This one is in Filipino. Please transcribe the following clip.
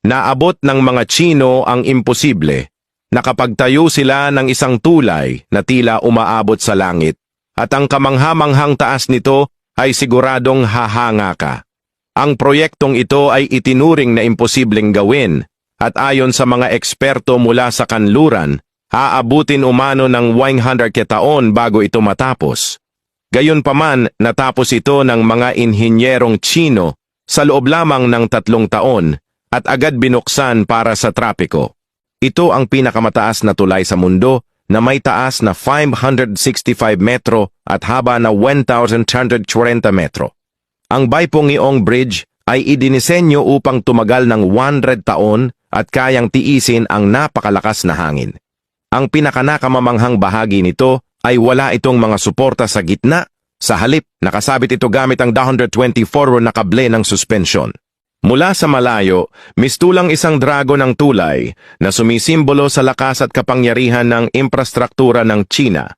Naabot ng mga Tsino ang imposible. Nakapagtayo sila ng isang tulay na tila umaabot sa langit, at ang kamanghamanghang taas nito ay siguradong hahanga ka. Ang proyektong ito ay itinuring na imposibleng gawin, at ayon sa mga eksperto mula sa kanluran, aabutin umano ng 100 taon bago ito matapos. Gayunpaman, natapos ito ng mga inhinyerong Tsino sa loob lamang ng 3 taon at agad binuksan para sa trapiko. Ito ang pinakamataas na tulay sa mundo na may taas na 565 metro at haba na 1,240 metro. Ang Baipongiong Bridge ay idinisenyo upang tumagal ng 100 taon at kayang tiisin ang napakalakas na hangin. Ang pinakanakamamamanghang bahagi nito ay wala itong mga suporta sa gitna. Sa halip, nakasabit ito gamit ang 124 na kable ng suspensyon. Mula sa malayo, mistulang isang dragon ng tulay na sumisimbolo sa lakas at kapangyarihan ng infrastruktura ng Tsina.